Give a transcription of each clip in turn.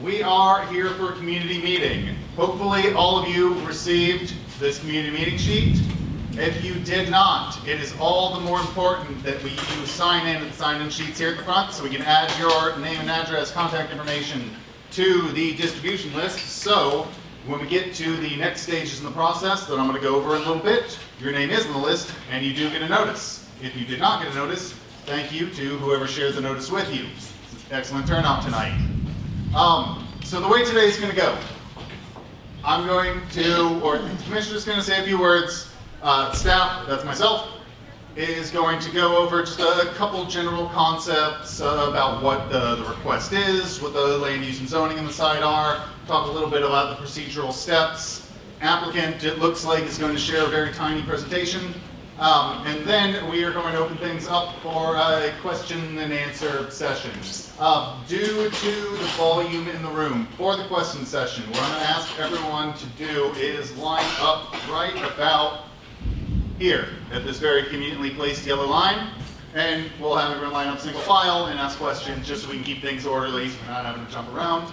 We are here for a community meeting. Hopefully all of you received this community meeting sheet. If you did not, it is all the more important that you sign in at the sign-in sheets here at the front so we can add your name and address, contact information to the distribution list. So when we get to the next stages in the process that I'm going to go over in a little bit, your name is on the list and you do get a notice. If you did not get a notice, thank you to whoever shared the notice with you. Excellent turnout tonight. So the way today is going to go, I'm going to, or the commissioner's going to say a few words. Staff, that's myself, is going to go over just a couple general concepts about what the request is, what the land use and zoning on the side are, talk a little bit about the procedural steps. Applicant, it looks like, is going to share a very tiny presentation. And then we are going to open things up for a question and answer session. Due to the volume in the room for the question session, what I'm going to ask everyone to do is line up right about here at this very conveniently placed yellow line, and we'll have everyone line up single file and ask questions just so we can keep things orderly so we're not having to jump around.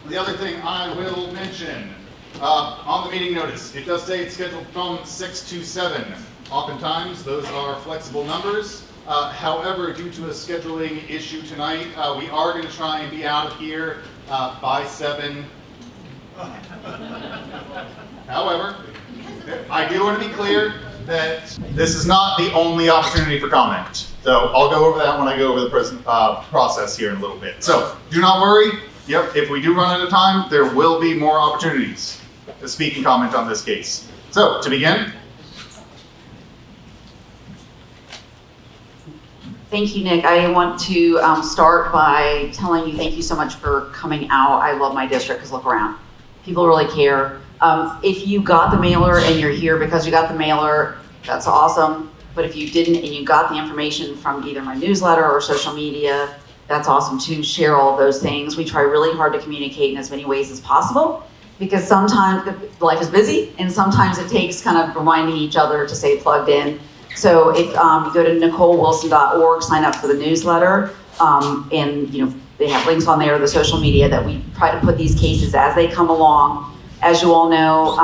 The other thing I will mention, on the meeting notice, it does say it's scheduled from 6 to 7. Oftentimes, those are flexible numbers. However, due to a scheduling issue tonight, we are going to try and be out of here by 7. However, I do want to be clear that this is not the only opportunity for comment. So I'll go over that when I go over the process here in a little bit. So do not worry. Yep, if we do run out of time, there will be more opportunities to speak and comment on this case. So to begin. Thank you, Nick. I want to start by telling you thank you so much for coming out. I love my district because look around. People really care. If you got the mailer and you're here because you got the mailer, that's awesome. But if you didn't and you got the information from either my newsletter or social media, that's awesome too. Share all of those things. We try really hard to communicate in as many ways as possible because sometimes life is busy and sometimes it takes kind of reminding each other to stay plugged in. So if you go to NicoleWilson.org, sign up for the newsletter, and they have links on there, the social media, that we try to put these cases as they come along. As you all know,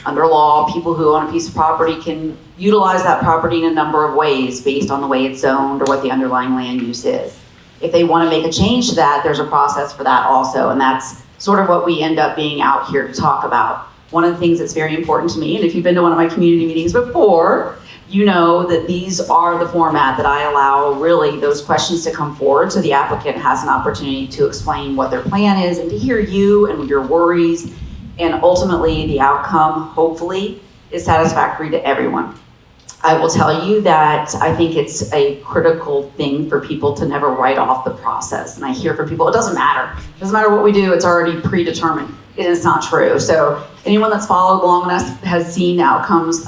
under law, people who own a piece of property can utilize that property in a number of ways based on the way it's zoned or what the underlying land use is. If they want to make a change to that, there's a process for that also, and that's sort of what we end up being out here to talk about. One of the things that's very important to me, and if you've been to one of my community meetings before, you know that these are the format that I allow really those questions to come forward so the applicant has an opportunity to explain what their plan is and to hear you and your worries. And ultimately, the outcome, hopefully, is satisfactory to everyone. I will tell you that I think it's a critical thing for people to never write off the process. And I hear from people, it doesn't matter. It doesn't matter what we do, it's already predetermined. It is not true. So anyone that's followed long enough has seen outcomes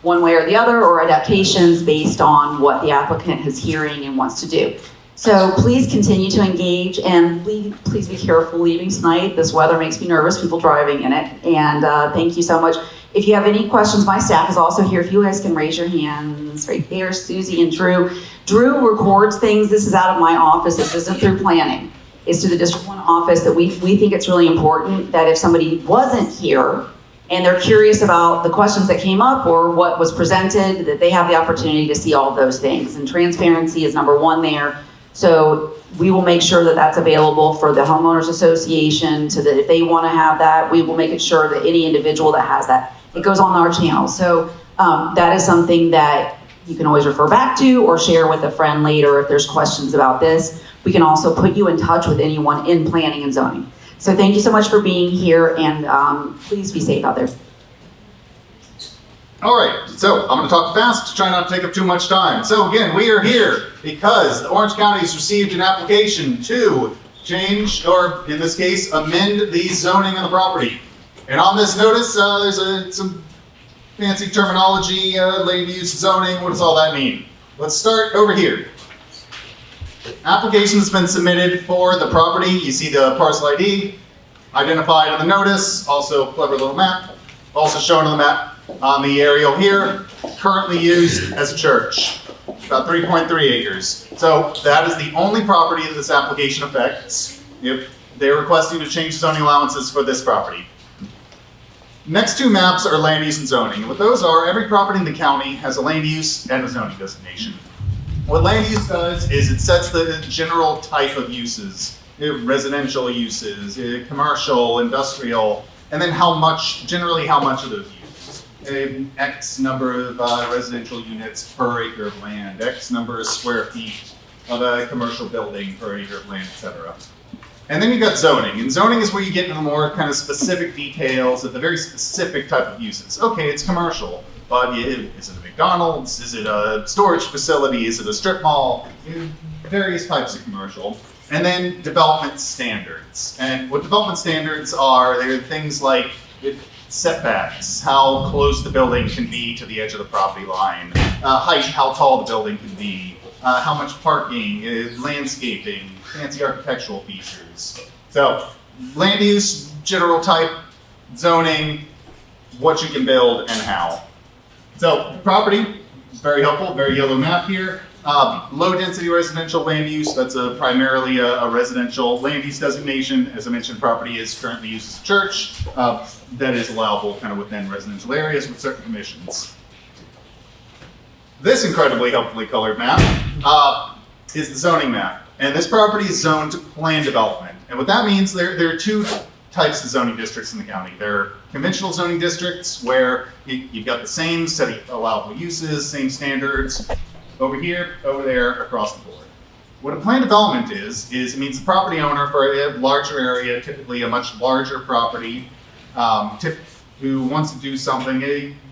one way or the other, or adaptations based on what the applicant is hearing and wants to do. So please continue to engage, and please be careful leaving tonight. This weather makes me nervous, people driving in it. And thank you so much. If you have any questions, my staff is also here. If you guys can raise your hands right there, Susie and Drew. Drew records things. This is out of my office. This isn't through planning. It's to the District 1 office that we think it's really important that if somebody wasn't here and they're curious about the questions that came up or what was presented, that they have the opportunity to see all of those things. And transparency is number one there. So we will make sure that that's available for the homeowners association, so that if they want to have that, we will make it sure that any individual that has that, it goes on our channel. So that is something that you can always refer back to or share with a friend later if there's questions about this. We can also put you in touch with anyone in planning and zoning. So thank you so much for being here, and please be safe out there. All right, so I'm going to talk fast to try not to take up too much time. So again, we are here because Orange County has received an application to change, or in this case, amend the zoning of the property. And on this notice, there's some fancy terminology, land use, zoning. What does all that mean? Let's start over here. Application has been submitted for the property. You see the parcel ID identified on the notice, also clever little map, also shown on the map. On the aerial here, currently used as a church, about 3.3 acres. So that is the only property that this application affects. Yep, they're requesting to change zoning allowances for this property. Next two maps are land use and zoning. And what those are, every property in the county has a land use and a zoning designation. What land use does is it sets the general type of uses, residential uses, commercial, industrial, and then generally how much of those uses. X number of residential units per acre of land, X number of square feet of a commercial building per acre of land, etc. And then you got zoning, and zoning is where you get into the more kind of specific details of the very specific type of uses. Okay, it's commercial, but is it a McDonald's? Is it a storage facility? Is it a strip mall? Various types of commercial. And then development standards. And what development standards are, they're things like setbacks, how close the building can be to the edge of the property line, height, how tall the building can be, how much parking, landscaping, fancy architectural features. So, land use, general type, zoning, what you can build and how. So, property, very helpful, very yellow map here. Low density residential land use, that's primarily a residential land use designation. As I mentioned, property is currently used as a church. That is allowable kind of within residential areas with certain permissions. This incredibly helpfully colored map is the zoning map. And this property is zoned to planned development. And what that means, there are two types of zoning districts in the county. There are conventional zoning districts where you've got the same set of allowable uses, same standards, over here, over there, across the board. What a planned development is it means the property owner for a larger area, typically a much larger property, who wants to do something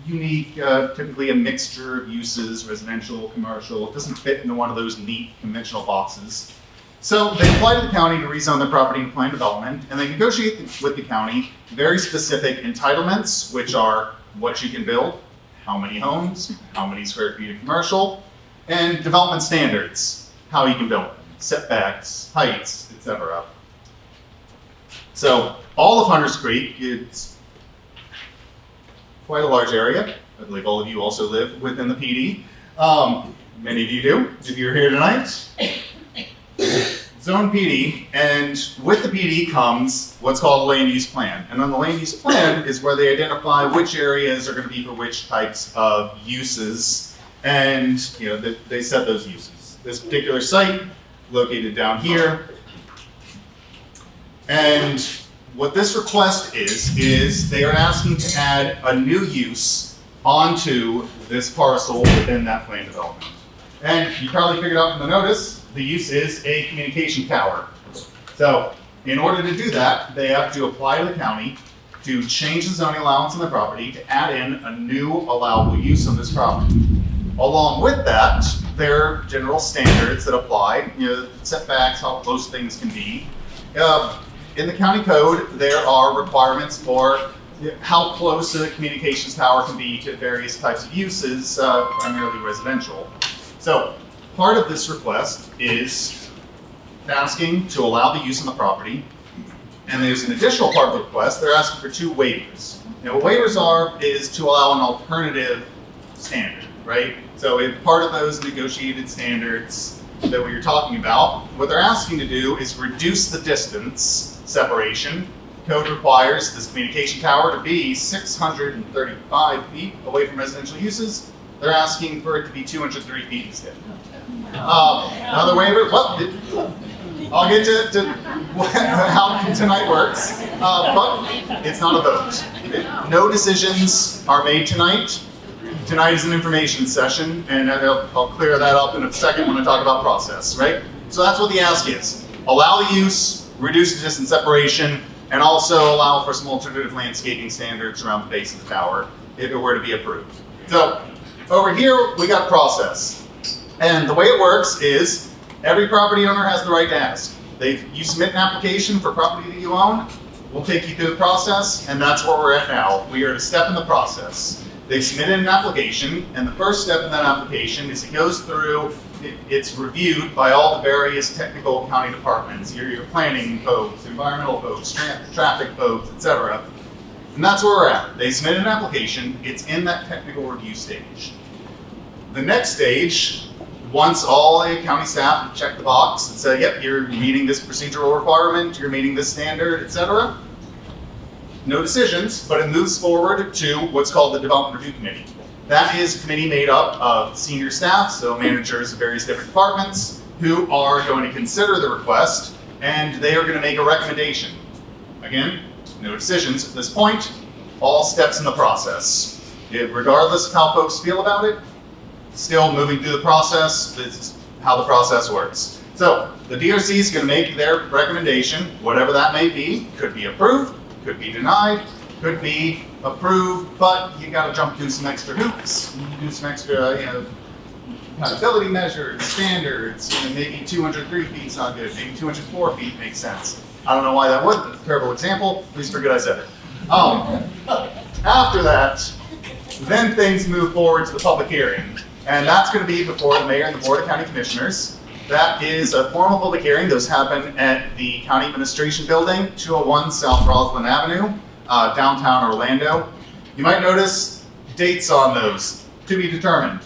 unique, typically a mixture of uses, residential, commercial. It doesn't fit into one of those neat conventional boxes. So they apply to the county to rezone their property in planned development, and they negotiate with the county very specific entitlements, which are what you can build, how many homes, how many square feet of commercial, and development standards, how you can build them, setbacks, heights, etc. So all of Hunters Creek, it's quite a large area. I believe all of you also live within the PD. Many of you do, if you're here tonight. Zone PD, and with the PD comes what's called a land use plan. And on the land use plan is where they identify which areas are going to be for which types of uses, and they set those uses. This particular site, located down here, and what this request is they are asking to add a new use onto this parcel within that plan development. And you probably figured out from the notice, the use is a communication tower. So in order to do that, they have to apply to the county to change the zoning allowance on the property to add in a new allowable use on this property. Along with that, there are general standards that apply, setbacks, how close things can be. In the county code, there are requirements for how close a communications tower can be to various types of uses, primarily residential. So part of this request is asking to allow the use on the property, and there's an additional part of the request. They're asking for two waivers. Now, what waivers is to allow an alternative standard, right? So if part of those negotiated standards that we were talking about, what they're asking to do is reduce the distance separation. Code requires this communication tower to be 635 feet away from residential uses. They're asking for it to be 203 feet instead. Another waiver, well, I'll get to how tonight works, but it's not a vote. No decisions are made tonight. Tonight is an information session, and I'll clear that up in a second when I talk about process, right? So that's what the ask is. Allow the use, reduce the distance separation, and also allow for some alternative landscaping standards around the base of the tower if it were to be approved. So over here, we got process. And the way it works is every property owner has the right to ask. You submit an application for property that you own, we'll take you through the process, and that's where we're at now. We are at a step in the process. They've submitted an application, and the first step in that application is it goes through, it's reviewed by all the various technical county departments, your planning folks, environmental folks, traffic folks, etc. And that's where we're at. They submitted an application, it's in that technical review stage. The next stage, once all the county staff have checked the box and said, yep, you're meeting this procedural requirement, you're meeting this standard, etc., no decisions, but it moves forward to what's called the Development Review Committee. That is a committee made up of senior staff, so managers of various different departments, who are going to consider the request, and they are going to make a recommendation. Again, no decisions at this point, all steps in the process. Regardless of how folks feel about it, still moving through the process, this is how the process works. So the DRC is going to make their recommendation, whatever that may be. Could be approved, could be denied, could be approved, but you got to jump through some extra hoops. You do some extra, compatibility measures, standards. Maybe 203 feet is not good. Maybe 204 feet makes sense. I don't know why that would. That's a terrible example. Please forget I said it. After that, then things move forward to the public hearing. And that's going to be before the mayor and the board of county commissioners. That is a formal public hearing. Those happen at the County Administration Building, 201 South Roslyn Avenue, downtown Orlando. You might notice dates on those, to be determined.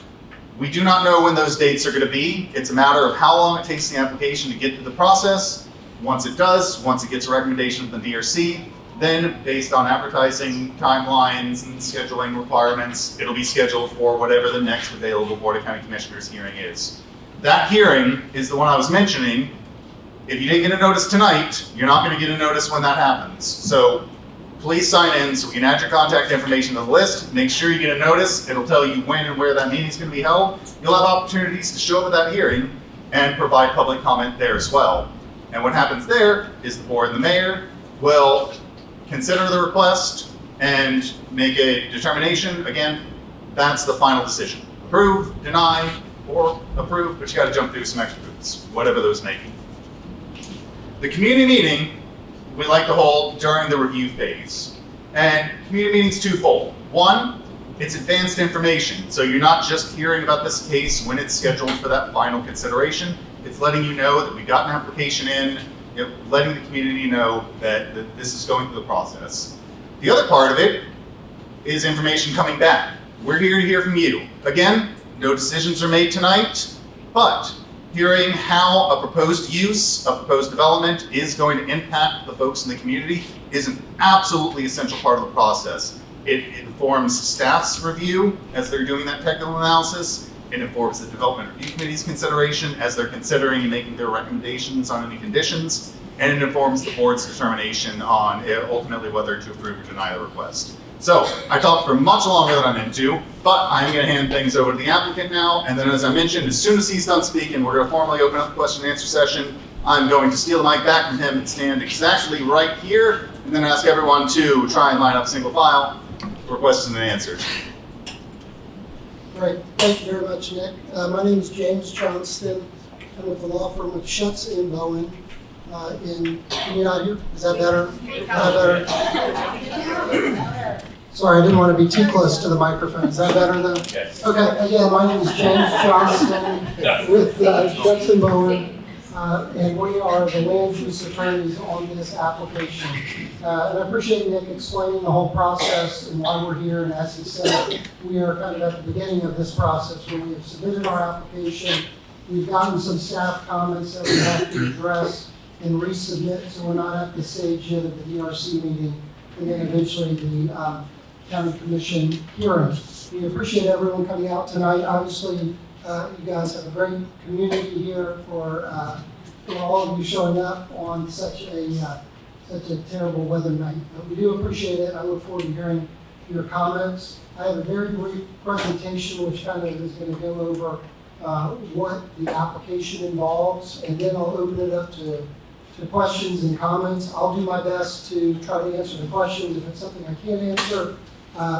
We do not know when those dates are going to be. It's a matter of how long it takes the application to get through the process. Once it does, once it gets a recommendation from the DRC, then based on advertising timelines and scheduling requirements, it'll be scheduled for whatever the next available Board of County Commissioners hearing is. That hearing is the one I was mentioning. If you didn't get a notice tonight, you're not going to get a notice when that happens. So please sign in so we can add your contact information to the list. Make sure you get a notice. It'll tell you when and where that meeting is going to be held. You'll have opportunities to show up at that hearing and provide public comment there as well. And what happens there is the board and the mayor will consider the request and make a determination. Again, that's the final decision. Approve, deny, or approve, but you got to jump through some extra hoops, whatever those may be. The community meeting we like to hold during the review phase. And community meeting's twofold. One, it's advanced information. So you're not just hearing about this case when it's scheduled for that final consideration. It's letting you know that we got an application in, letting the community know that this is going through the process. The other part of it is information coming back. We're here to hear from you. Again, no decisions are made tonight, but hearing how a proposed use, a proposed development is going to impact the folks in the community is an absolutely essential part of the process. It informs staff's review as they're doing that technical analysis. It informs the Development Review Committee's consideration as they're considering and making their recommendations on any conditions. And it informs the board's determination on ultimately whether to approve or deny the request. So I talked for much longer than I meant to, but I'm going to hand things over to the applicant now. And then, as I mentioned, as soon as he's done speaking, we're going to formally open up the question and answer session. I'm going to steal the mic back from him and stand exactly right here, and then ask everyone to try and line up single file for questions and answers. Great, thank you very much, Nick. My name is James Johnston. I'm with the law firm of Schutz and Bowen. Can you not hear? Is that better? Sorry, I didn't want to be too close to the microphone. Is that better though? Yes. Okay, again, my name is James Johnston with Schutz and Bowen, and we are the land use attorneys on this application. And I appreciate Nick explaining the whole process and why we're here. And as he said, we are kind of at the beginning of this process where we have submitted our application. We've gotten some staff comments that we have to address and resubmit, so we're not at the stage yet of the DRC meeting, and then eventually the county commission hearing. We appreciate everyone coming out tonight. Obviously, you guys have a great community here for all of you showing up on such a terrible weather night. But we do appreciate it. I look forward to hearing your comments. I have a very brief presentation which kind of is going to go over what the application involves, and then I'll open it up to questions and comments. I'll do my best to try to answer the questions. If it's something I can't answer,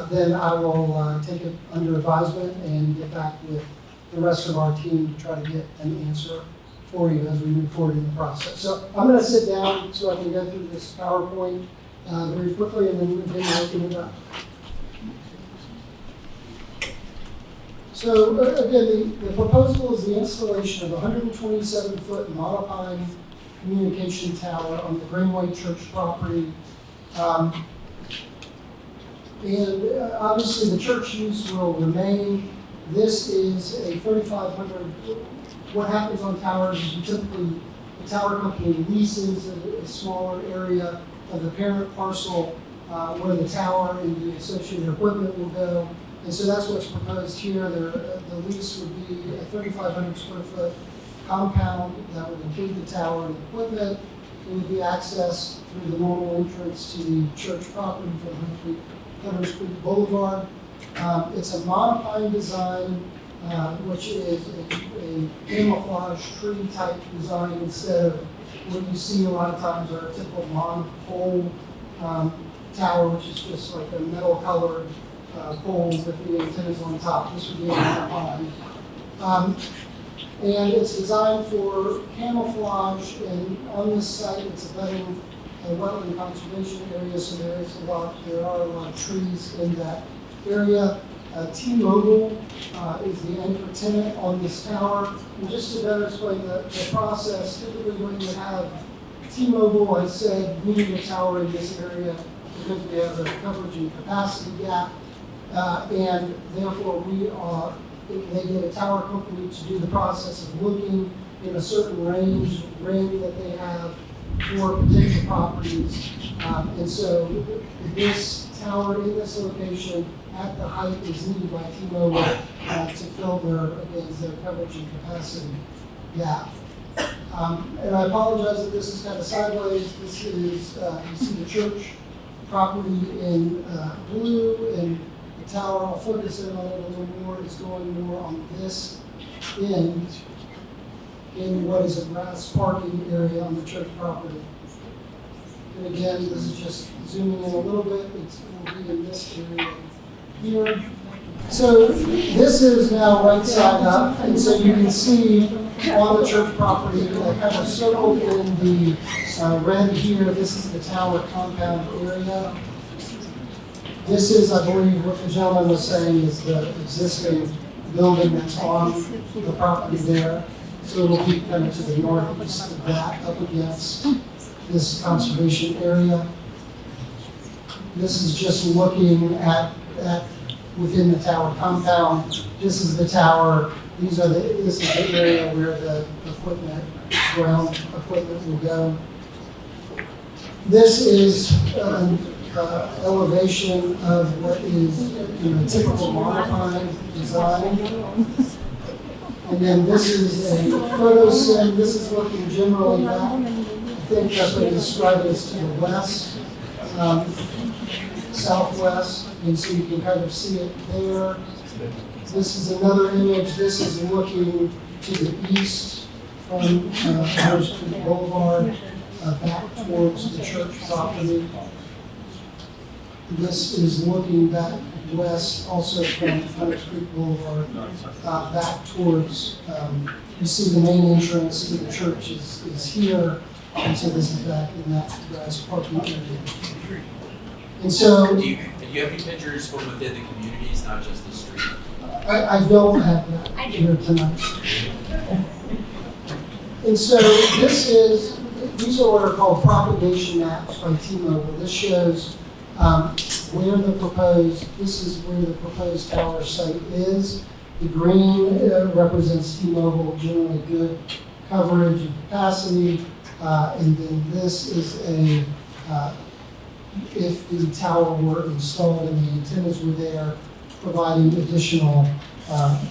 then I will take it under advisement and get back with the rest of our team to try to get an answer for you as we move forward in the process. So I'm going to sit down so I can go through this PowerPoint very quickly, and then open it up. So again, the proposal is the installation of a 127-foot monopole communication tower on the Greenway Church property. And obviously the church use will remain. This is a 3,500 what happens on towers is you typically, the tower company leases a smaller area of the parent parcel where the tower and the associated equipment will go. And so that's what's proposed here. The lease would be a 3,500 square foot compound that would include the tower and equipment. It would be accessed through the normal entrance to the church property from Hunters Creek Boulevard. It's a monopole design, which is a camouflage tree type design instead of what you see a lot of times are a typical monopole tower, which is just like a metal colored pole with the antennas on top. This would be a monopole. And it's designed for camouflage, and on this site, it's abutting a wetland conservation area, so there are a lot of trees in that area. T-Mobile is the anchor tenant on this tower. And just to better explain the process, typically when you have T-Mobile has said, we need a tower in this area because we have a coverage and capacity gap, and therefore they get a tower company to do the process of looking in a certain range that they have for potential properties. And so this tower in this location at the height is needed by T-Mobile to fill their coverage and capacity gap. And I apologize that this is kind of sideways. This is, you see the church property in blue, and the tower, I'll focus in on it a little more, is going more on this end in what is a grass parking area on the church property. And again, this is just zooming in a little bit. It will be in this area here. So this is now right side up, and so you can see on the church property, kind of circled in the red here, this is the tower compound area. This is, I believe, what the gentleman was saying is the existing building that's on the property there. So it'll be kind of to the northeast of that, up against this conservation area. This is just looking at within the tower compound. This is the tower. This is the area where the ground equipment will go. This is elevation of what is typical monopole design. And then this is a photo sim. This is looking generally back. I think that's what I describe it as to the west, southwest, and so you can kind of see it there. This is another image. This is looking to the east from Hunters Creek Boulevard back towards the church property. This is looking back west, also from Hunters Creek Boulevard, back towards, you see the main entrance to the church is here, and so this is back in that grass parking area. And so, Do you have any pictures from within the communities, not just the street? I don't have that here tonight. And so these are what are called propagation maps by T-Mobile. This shows this is where the proposed tower site is. The green represents T-Mobile, generally good coverage and capacity. And then this is if the tower were installed and the antennas were there, providing additional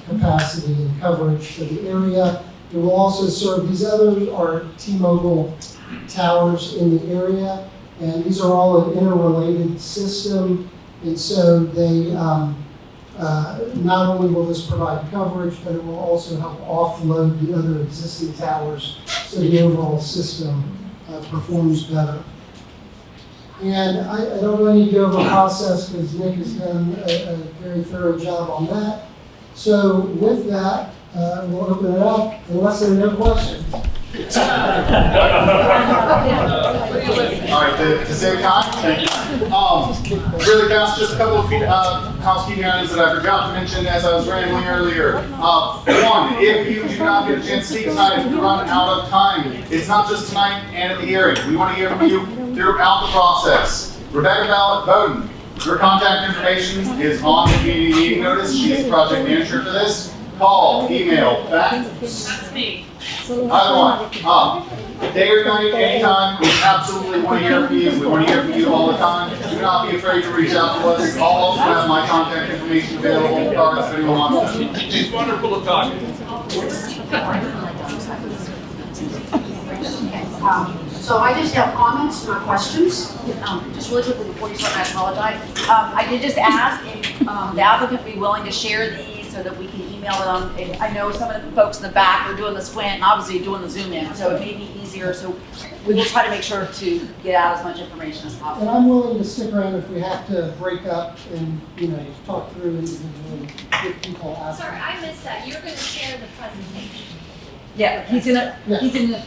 capacity and coverage for the area. It will also serve, these others are T-Mobile towers in the area, and these are all an interrelated system, and so they, not only will this provide coverage, but it will also help offload the other existing towers so the overall system performs better. And I don't really need to go over the process because Nick has done a very thorough job on that. So with that, we'll open it up unless there are no questions. All right, to save time, thank you. Really fast, just a couple of housekeeping items that I forgot to mention as I was rambling earlier. One, if you do not get a chance to speak tonight, if you run out of time, it's not just tonight and at the hearing. We want to hear from you throughout the process. Rebecca Bowden, your contact information is on the community meeting notice. She is the project manager for this. call, email, fax. That's me. Either one. Day or night, anytime, we absolutely want to hear from you. We want to hear from you all the time. Do not be afraid to reach out to us. I'll also have my contact information available in the cards if anyone wants to. It's wonderful to talk to you. So I just have comments, not questions. Just really quickly before you start, I apologize. I did just ask if the applicant would be willing to share these so that we can email them. And I know some of the folks in the back are doing the squint and obviously doing the zoom in, so it may be easier. So we will try to make sure to get out as much information as And possible. I'm willing to stick around if we have to break up and, talk through individually with people after. Sorry, I missed that. You're gonna share the presentation. Yeah, he's gonna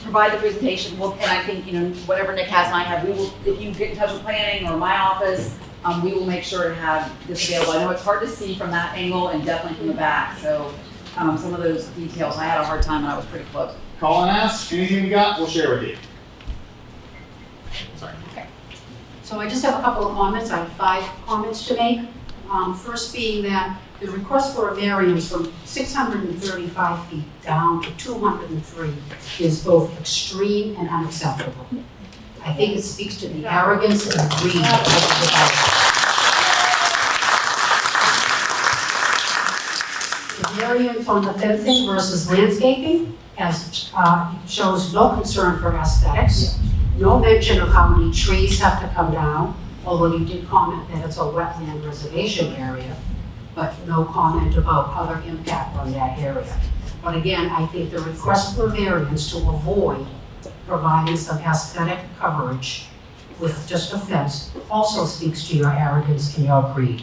provide the presentation. And I think, whatever Nick has and I have, we will, if you get in touch with planning or my office, we will make sure to have this available. I know it's hard to see from that angle and definitely from the back. So some of those details, I had a hard time and I was pretty close. Call and ask. Anything you got, we'll share with you. Sorry. So I just have a couple of comments. I have 5 comments to make. First being that the request for a variance from 635 feet down to 203 is both extreme and unacceptable. I think it speaks to the arrogance and greed of the developer. The variance on the fencing versus landscaping shows no concern for aesthetics. No mention of how many trees have to come down, although you did comment that it's a wetland reservation area, but no comment about other impact on that area. But again, I think the request for variance to avoid providing some aesthetic coverage with just a fence also speaks to your arrogance and your greed.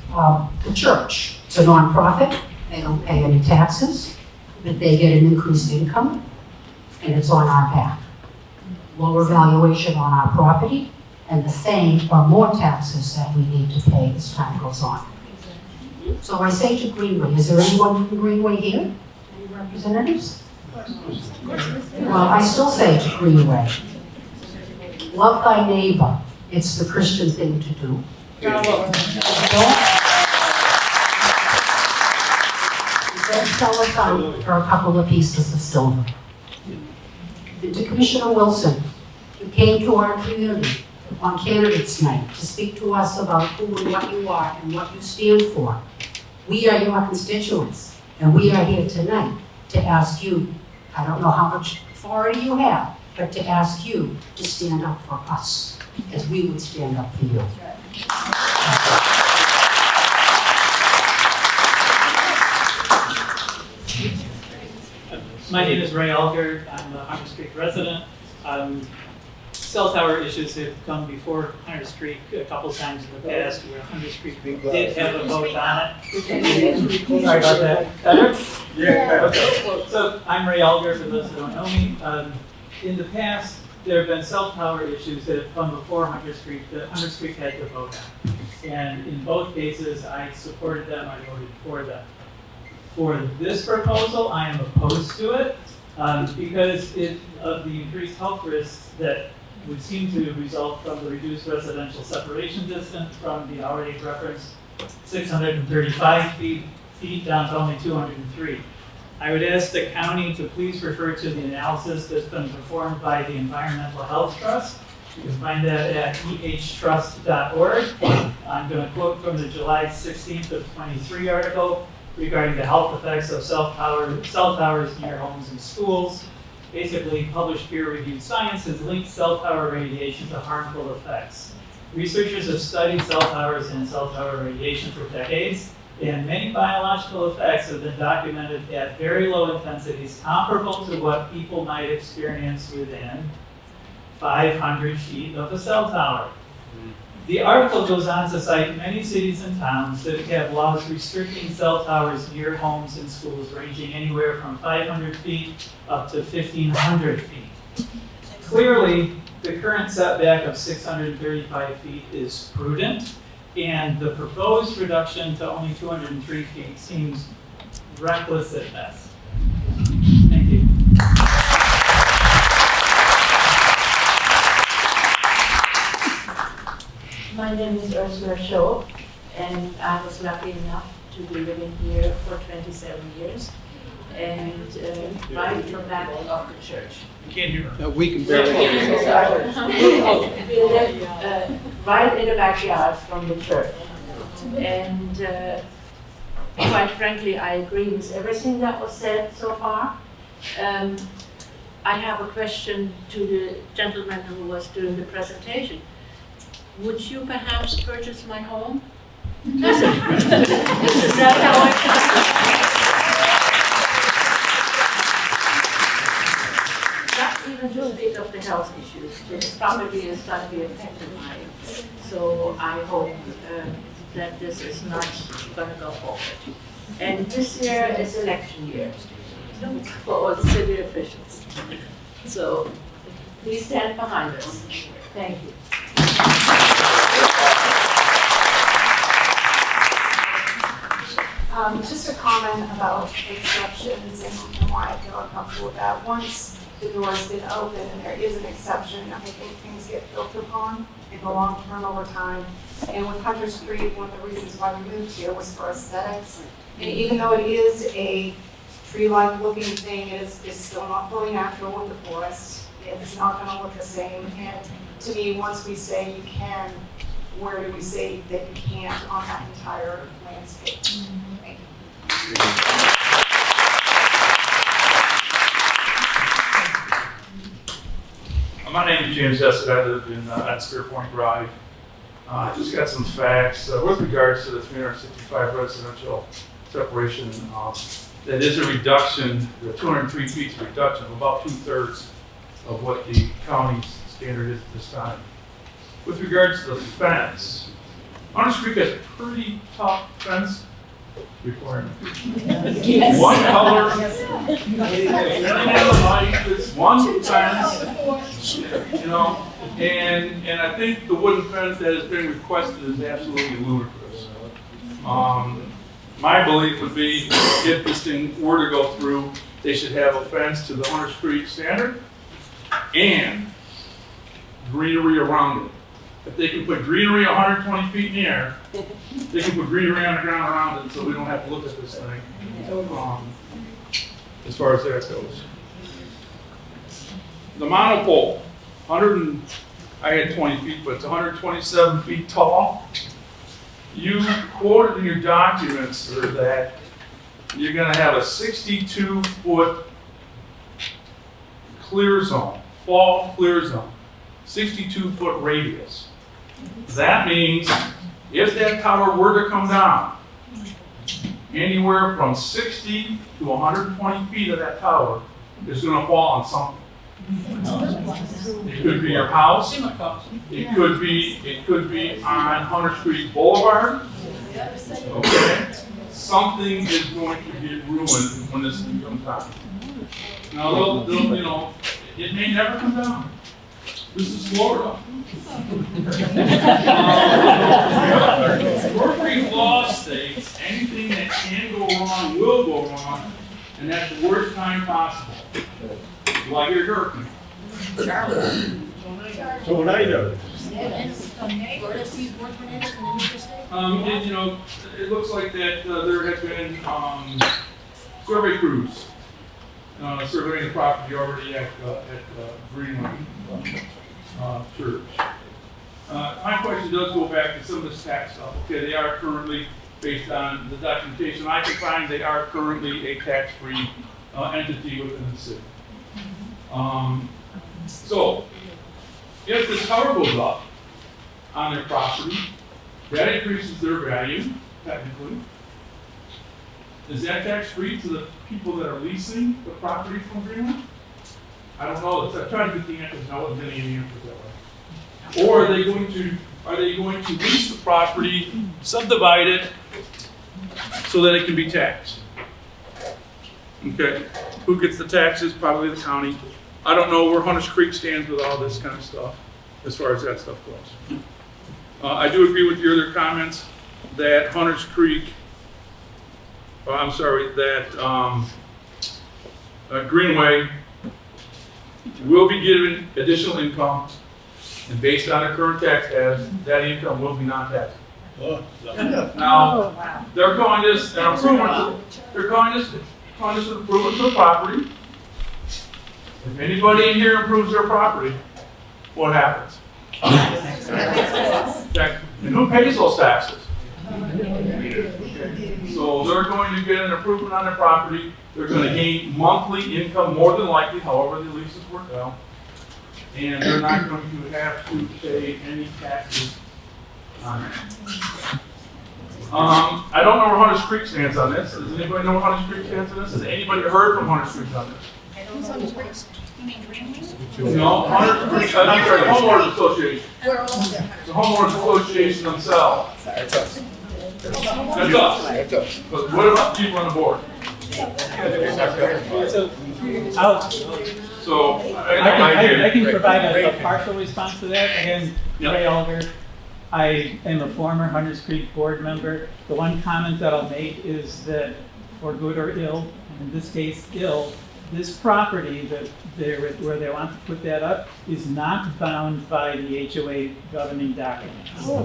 The church, it's a nonprofit, they don't pay any taxes, but they get an increased income, and it's on our back. Lower valuation on our property, and the same or more taxes that we need to pay as time goes on. So I say to Greenway, is there anyone from Greenway here? Any representatives? Well, I still say to Greenway, love thy neighbor. It's the Christian thing to do. Don't sell us out for a couple of pieces of silver. To Commissioner Wilson, you came to our community on candidates night to speak to us about who and what you are and what you stand for. We are your constituents, and we are here tonight to ask you, I don't know how much authority you have, but to ask you to stand up for us as we would stand up for you. My name is Ray Alger. I'm a Hunters Creek resident. Cell tower issues have come before Hunters Creek a couple times in the past where Hunters Creek did have a vote on it. Sorry about that. Better? Yeah. Okay. So I'm Ray Alger, for those who don't know me. In the past, there have been cell tower issues that have come before Hunters Creek that Hunters Creek had to vote on. And in both cases, I supported them, I voted for them. For this proposal, I am opposed to it because of the increased health risks that would seem to result from the reduced residential separation distance from the already referenced 635 feet down to only 203. I would ask the county to please refer to the analysis that's been performed by the Environmental Health Trust. You can find that at ehtrust.org. I'm going to quote from the July 16th of 23 article regarding the health effects of cell towers near homes and schools. Basically, published peer-reviewed science has linked cell tower radiation to harmful effects. Researchers have studied cell towers and cell tower radiation for decades, and many biological effects have been documented at very low intensities comparable to what people might experience within 500 feet of a cell tower. The article goes on to cite many cities and towns that have laws restricting cell towers near homes and schools ranging anywhere from 500 feet up to 1,500 feet. Clearly, the current setback of 635 feet is prudent, and the proposed reduction to only 203 feet seems reckless at best. Thank you. My name is Ursula Shaw, and I was lucky enough to be living here for 27 years. And right in the back of the church. You can't hear her. We can barely hear you. We live right in the backyard from the church. And quite frankly, I agree with everything that was said so far. I have a question to the gentleman who was doing the presentation. Would you perhaps purchase my home? Is that how not even to speak of the health issues, the property is going to be affected by it. So I hope that this is not going to go forward. And this year is election year for all the city officials. So please stand behind us. Thank you. Just a comment about exceptions and why I feel uncomfortable with that. Once the door's been open and there is an exception, I think things get built upon in the long term over time. And with Hunter's Creek, one of the reasons why we moved here was for aesthetics. And even though it is a tree-like looking thing, it's still not fully natural with the forest. It's not going to look the same. And to me, once we say you can, where do we say that you can't on that entire landscape? Thank you. My name is James Essett. I live on Spear Point Drive. I just got some facts with regards to the 365 residential separation. That is a reduction, the 203 feet is a reduction of about 2/3 of what the county's standard is at this time. With regards to the fence, Hunter's Creek has a pretty tough fence requirement. Yes. One color, it's one fence, you know, and I think the wooden fence that has been requested is absolutely ludicrous. My belief would be if this thing were to go through, they should have a fence to the Hunter's Creek standard and greenery around it. If they can put greenery 120 feet in the air, they can put greenery on the ground around it so we don't have to look at this thing. As far as that goes. The monopole, I had 20 feet, but it's 127 feet tall. You quoted in your documents, sir, that you're going to have a 62-foot clear zone, fall clear zone, 62-foot radius. That means if that tower were to come down, anywhere from 60 to 120 feet of that tower is going to fall on something. It could be your house. It could be on Hunter's Creek Boulevard. Okay, something is going to get ruined when this thing comes down. Now, they'll, you know, it may never come down. This is Florida. Mercury law states anything that can go wrong will go wrong, and at the worst time possible. Like a hurricane. Tornado. And, you know, it looks like that there have been survey crews surveying the property already at Greenway Church. My question does go back to some of this tax stuff. Okay, they are currently, based on the documentation I can find, they are currently a tax-free entity within the city. So, if the tower goes up on their property, that increases their value, technically. Is that tax-free to the people that are leasing the property from Greenwood? I don't know. I'm trying to get the answers. No one's getting any answers that way. Or are they going to lease the property, subdivide it, so that it can be taxed? Okay. Who gets the taxes? Probably the county. I don't know where Hunter's Creek stands with all this kind of stuff, as far as that stuff goes. I do agree with your other comments that Hunter's Creek, that Greenway will be given additional income, and based on their current tax status, that income will be non-taxable. Now, they're calling this an improvement, they're calling this an improvement to the property. If anybody in here improves their property, what happens? Tax. And who pays those taxes? So they're going to get an improvement on their property. They're going to gain monthly income more than likely, however the leases work out. And they're not going to have to pay any taxes on it. I don't know where Hunter's Creek stands on this. Does anybody know where Hunter's Creek stands on this? Has anybody heard from Hunter's Creek on this? Who's on the brakes? You mean Greenleaf? No, Hunter's Creek, I'm sorry, the homeowners association. We're all there. The homeowners association themselves. That's us. That's us. That's us. But what about the people on the board? So, I can provide a partial response to that. Again, Ray Alder, I am a former Hunters Creek board member. The one comment that I'll make is that for good or ill, and in this case ill, this property that where they want to put that up is not bound by the HOA governing documents. So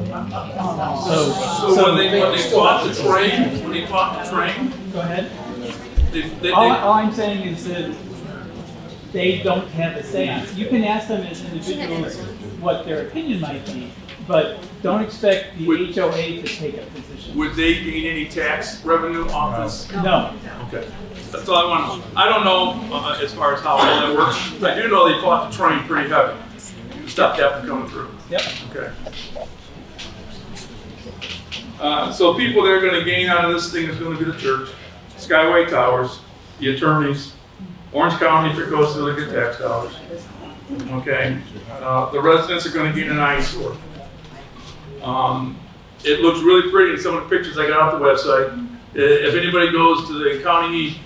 when they fought the train, Go ahead. they All I'm saying is that they don't have a say on it. You can ask them as individuals what their opinion might be, but don't expect the HOA to take a position. would they gain any tax revenue off this? No. Okay, that's all I want to know. I don't know as far as how all that works. I do know they fought the train pretty heavy to stop that from coming through. Yep. Okay. So people that are going to gain out of this thing is going to be the church, Skyway Towers, the attorneys, Orange County if it goes to the good tax dollars. Okay. The residents are going to gain an eyesore. It looks really pretty in some of the pictures I got off the website. If anybody goes to the county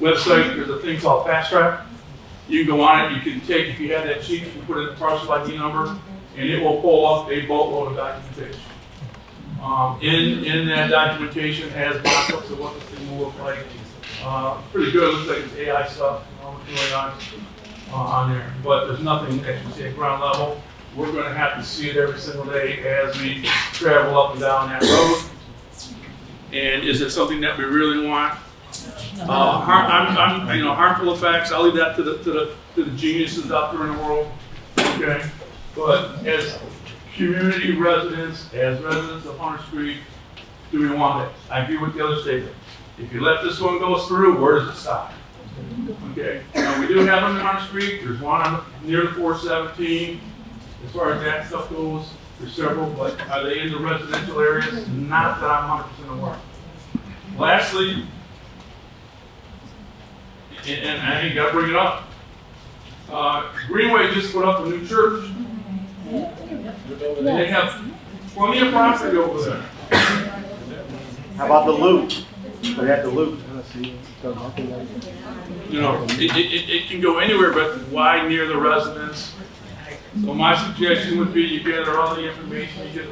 website, there's a thing called Fast Track. You can go on it, you can take, if you have that sheet, you can put in the parcel ID number, and it will pull up a boatload of documentation. In that documentation has mock-ups of what the thing will look like. Pretty good, it looks like it's AI stuff, what's going on there. But there's nothing, as you say, at ground level. We're going to have to see it every single day as we travel up and down that road. And is it something that we really want? Harmful effects. I'll leave that to the geniuses out there in the world. Okay, but as community residents, as residents of Hunters Creek, do we want it? I agree with the other statement. If you let this one go through, where does it stop? Okay. Now we do have them in Hunters Creek. There's one near the 417. As far as that stuff goes, there's several, but are they in the residential areas? Not that I'm 100% aware. Lastly, and I ain't got to bring it up, Greenway just put up a new church. They have plenty of property over there. How about the loop? They have the loop. You know, it can go anywhere, but why near the residents? So my suggestion would be you gather all the information, you get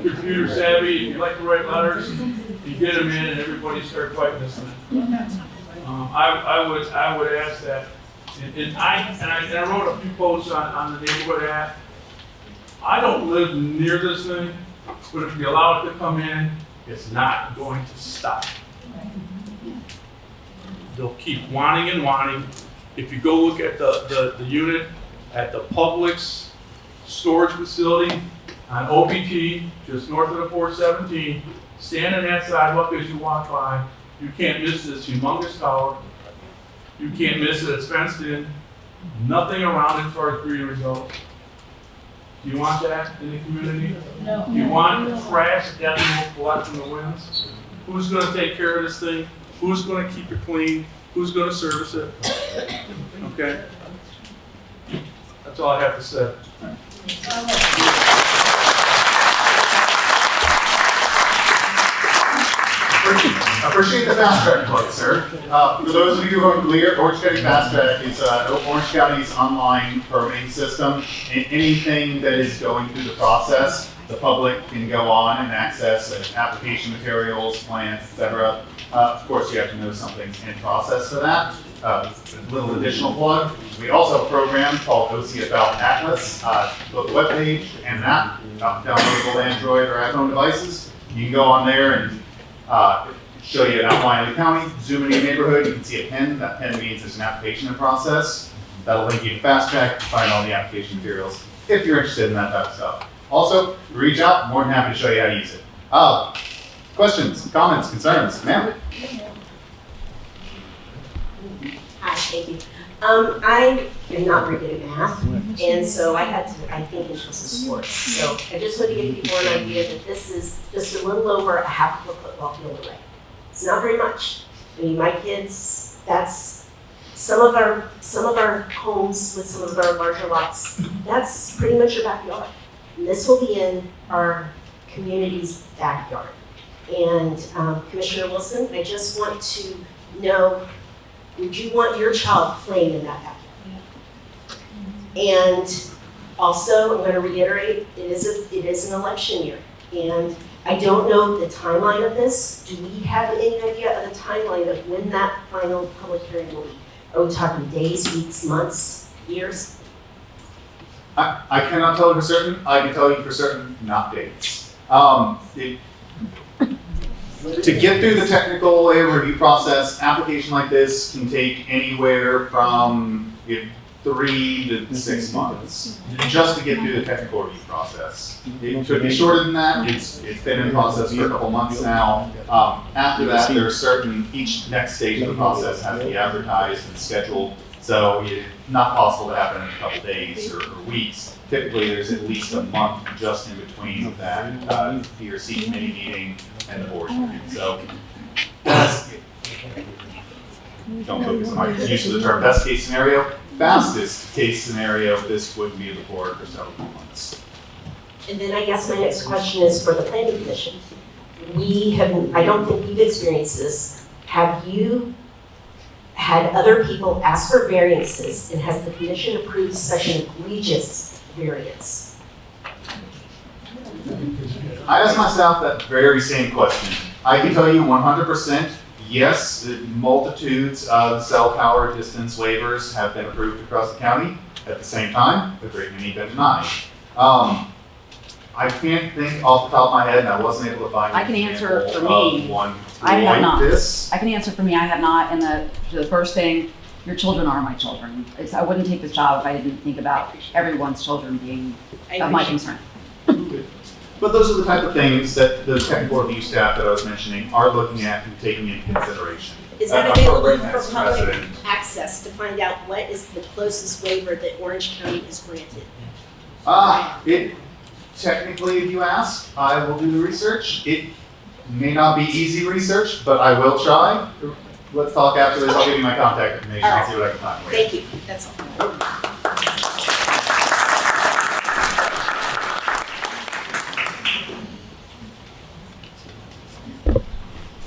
computer savvy, if you like to write letters, you get them in and everybody start fighting this thing. I would ask that, and I wrote a few posts on the neighborhood app. I don't live near this thing, but if you allow it to come in, it's not going to stop. They'll keep wanting and wanting. If you go look at the unit at the Publix storage facility on OBT, just north of the 417, stand on that sidewalk as you walk by. You can't miss this humongous tower. You can't miss it. It's fenced in. Nothing around it as far as greenery goes. Do you want that in the community? No. You want trash that will collect from the winds? Who's going to take care of this thing? Who's going to keep it clean? Who's going to service it? Okay? That's all I have to say. I appreciate the fast track plug, sir. For those of you who are clear, Orange County Fast Track is Orange County's online permitting system. Anything that is going through the process, the public can go on and access application materials, plans, etc. Of course, you have to know something's in process for that. a little additional plug. We also have a program called OCFL Atlas, both a webpage and an app, downloadable Android or iPhone devices. You can go on there and show you an outline of the county, zoom into your neighborhood, you can see a pin. That pin means there's an application in process. That'll link you to Fast Track, find all the application materials if you're interested in that type of stuff. Also, reach out, more than happy to show you how to use it. Questions, comments, concerns, ma'am? Hi, thank you. I am not very good at math, and so I think in terms of sports. So I just want to give people an idea that this is just a little over a half of a football field away. It's not very much. I mean, my kids, that's some of our homes with some of our larger lots, that's pretty much your backyard. And this will be in our community's backyard. And Commissioner Wilson, I just want to know, would you want your child playing in that backyard? And also, I'm going to reiterate, it is an election year. And I don't know the timeline of this. Do we have any idea of the timeline of when that final public hearing will be? Are we talking days, weeks, months, years? I cannot tell you for certain. I can tell you for certain, not dates. To get through the technical waiver review process, application like this can take anywhere from 3 to 6 months just to get through the technical review process. It could be shorter than that. It's been in process for a couple months now. After that, there are certain, each next stage of the process has to be advertised and scheduled. So it's not possible to happen in a couple days or weeks. Typically, there's at least a month just in between that PRC committee meeting and the board meeting. So that's, don't focus on my use of the term best case scenario. Fastest case scenario, this would be the board for several months. And then I guess my next question is for the planning commission. I don't think you've experienced this. Have you had other people ask for variances, and has the commission approved such an egregious variance? I asked my staff that very same question. I can tell you 100%, yes, multitudes of cell tower distance waivers have been approved across the county. At the same time, a great many have been denied. I can't think off the top of my head, and I wasn't able to find I can answer for example me. of one I have like not. this. I can answer for me, I have not, and the first thing, your children are my children. I wouldn't take this job if I didn't think about everyone's children being of my concern. But those are the type of things that the technical review staff that I was mentioning are looking at and taking into consideration. Is that available for Appropriateness, public President. access to find out what is the closest waiver that Orange County has granted? Technically, if you ask, I will do the research. It may not be easy research, but I will try. Let's talk after this. I'll give you my contact information and see what I can find for you. Thank you, that's all.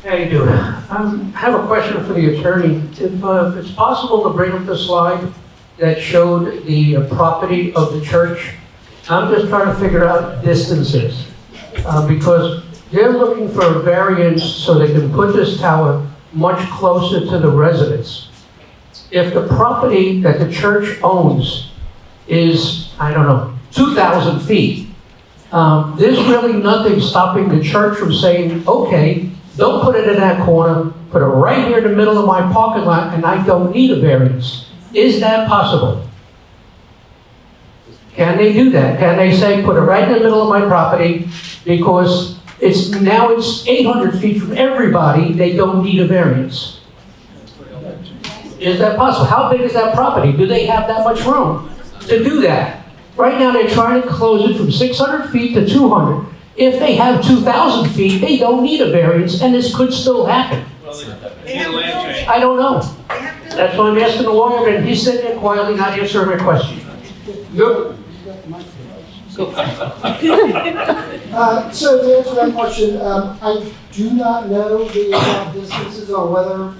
How you doing? I have a question for the attorney. If it's possible to bring up the slide that showed the property of the church, I'm just trying to figure out distances. Because they're looking for a variance so they can put this tower much closer to the residents. If the property that the church owns is, 2,000 feet, there's really nothing stopping the church from saying, okay, don't put it in that corner, put it right here in the middle of my parking lot, and I don't need a variance. Is that possible? Can they do that? Can they say, put it right in the middle of my property, because it's 800 feet from everybody, they don't need a variance? Is that possible? How big is that property? Do they have that much room to do that? Right now, they're trying to close it from 600 feet to 200. If they have 2,000 feet, they don't need a variance, and this could still happen. I don't know. That's why I'm asking the lawyer, and he's sitting there quietly not answering my question. Go. So to answer that question, I do not know the exact distances on whether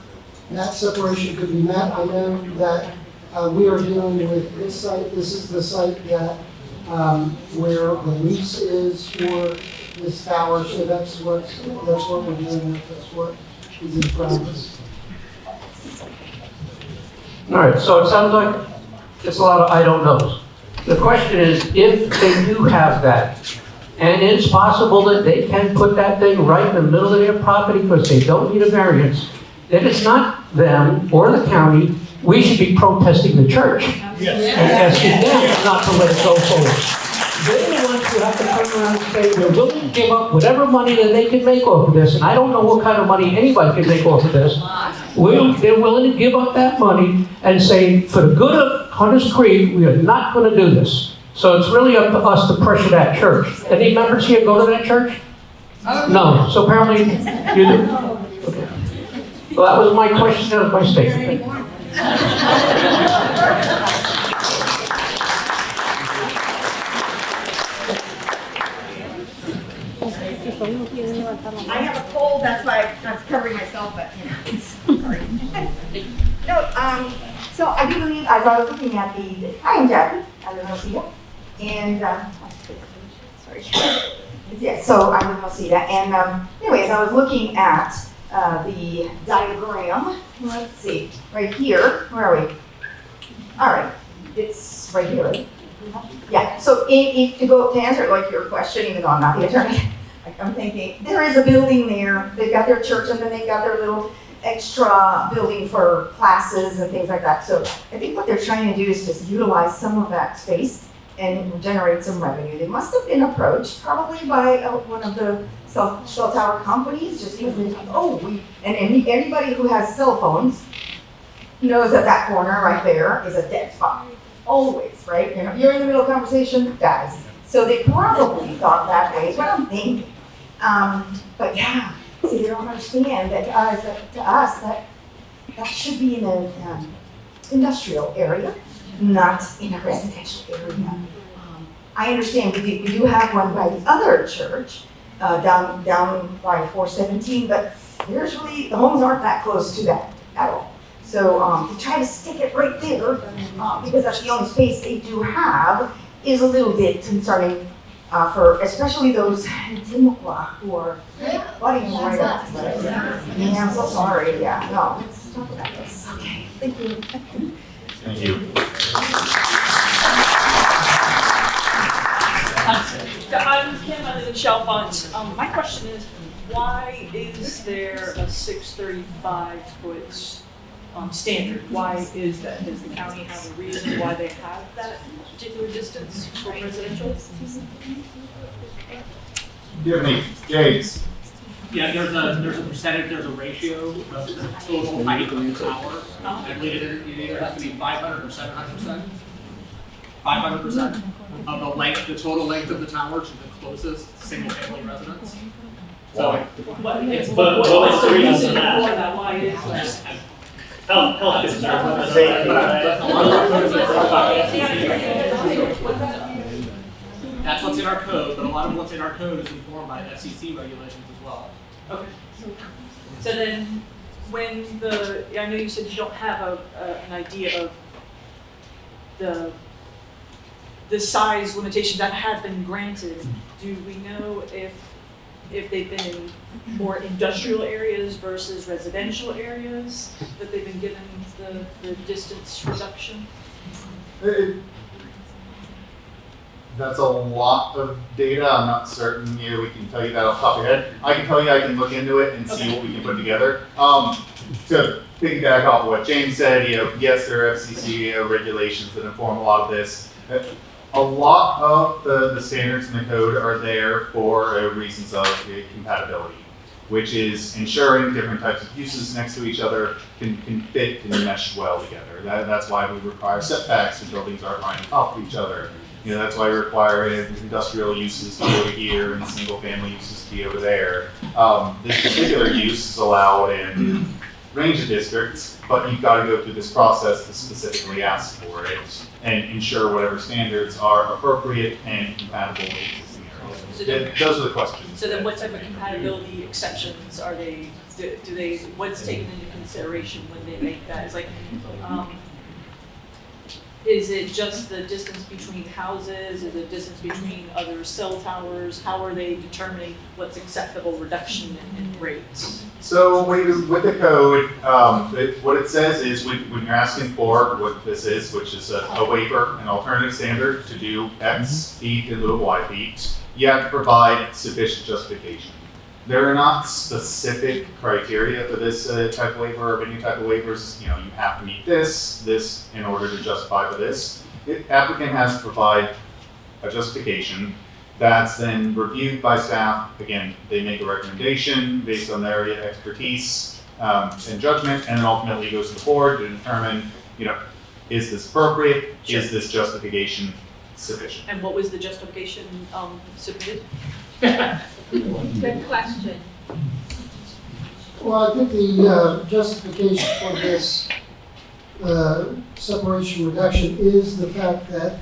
that separation could be met. I know that we are dealing with this site. This is the site that where the lease is for this tower. So that's what we're dealing with. That's what is in front of us. All right, so it sounds like it's a lot of I don't knows. The question is, if they do have that, and it's possible that they can put that thing right in the middle of their property because they don't need a variance, then it's not them or the county. We should be protesting the church and asking them not to let it go forward. They're the ones who have to turn around and say, we're willing to give up whatever money that they can make off of this, and I don't know what kind of money anybody can make off of this. They're willing to give up that money and say, for the good of Hunters Creek, we are not going to do this. So it's really up to us to pressure that church. Any members here go to that church? No. So apparently you do. Okay. Well, that was my question, that was my statement. I have a cold, that's why I'm covering myself, but, sorry. No, so I do believe, as I was looking at I am Jackie, I live in Osceola, and, sorry. Yeah, so I live in Osceola, and, anyways, I was looking at, the diagram, let's see, right here, where are we? All right, it's right here, right? Yeah, so if to answer like your question, even though I'm not the attorney, I'm thinking, there is a building there, they've got their church and then they've got their little extra building for classes and things like that. So I think what they're trying to do is just utilize some of that space and generate some revenue. They must have been approached probably by one of the cell tower companies, just because they think, anybody who has cell phones knows that that corner right there is a dead spot. Always, right? You're in the middle of conversation, guys. So they probably thought that way, is what I'm thinking. But yeah, see, they don't understand that to us, that should be in an industrial area, not in a residential area. I understand we do have one by the other church, down by 417, but there's really, the homes aren't that close to that at all. So to try to stick it right there, because that's the only space they do have, is a little bit concerning for especially those in Timucua who are butting right up to it. Yeah, I'm so sorry. Yeah, no, let's talk about this. Okay, thank you. Thank you. I'm Kim, I live in Shell Funds. My question is, why is there a 635-foot standard? Why is that? Does the county have a reason why they have that particular distance for residential? Do you have any, James? Yeah, there's a percentage, there's a ratio of the total height of the tower. I believe it either has to be 500 or 700%. 500% of the length, the total length of the tower to the closest single-family residence. So, What is the reason for that? Why is that? health concerns. That's what's in our code, but a lot of what's in our code is informed by FCC regulations as well. Okay. So then, when I know you said you don't have an idea of the size limitation that have been granted. Do we know if they've been in more industrial areas versus residential areas that they've been given the distance reduction? That's a lot of data. I'm not certain here we can tell you that off the top of your head. I can tell you I can look into it and see what we can put together. To piggyback off of what James said, yes, there are FCC regulations that inform a lot of this. A lot of the standards in the code are there for reasons of compatibility, which is ensuring different types of uses next to each other can fit and mesh well together. That's why we require setbacks so buildings aren't right on top of each other. That's why we require industrial uses to go to here and single family uses to be over there. This particular use is allowed in range of districts, but you've got to go through this process to specifically ask for it and ensure whatever standards are appropriate and compatible with existing areas. Those are the questions. So then what type of compatibility exceptions are they, what's taken into consideration when they make that? It's like, is it just the distance between houses? Is it distance between other cell towers? How are they determining what's acceptable reduction in rates? So with the code, what it says is when you're asking for what this is, which is a waiver, an alternative standard to do X feet in lieu of Y feet, you have to provide sufficient justification. There are not specific criteria for this type of waiver or any type of waivers. You know, you have to meet this in order to justify for this. The applicant has to provide a justification that's then reviewed by staff. Again, they make a recommendation based on their area expertise and judgment, and then ultimately goes to the board to determine, you know, is this appropriate? Sure. Is this justification sufficient? And what was the justification submitted? Good question. Well, I think the justification for this separation reduction is the fact that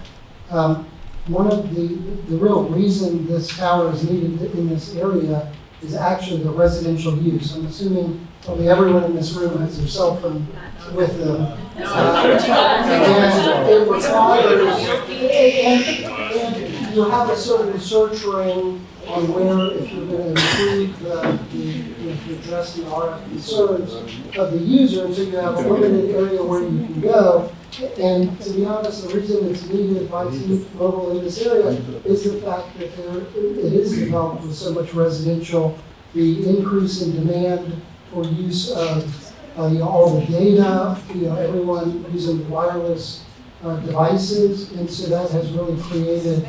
one of the real reason this tower is needed in this area is actually the residential use. I'm assuming probably everyone in this room has their cell phone with them. And it requires, and you have a certain search ring on where, if you're going to improve the address the RF concerns of the user, and so you have a limited area where you can go. And to be honest, the reason it's needed by T-Mobile in this area is the fact that it is developed with so much residential, the increase in demand for use of all the data, everyone using wireless devices, and so that has really created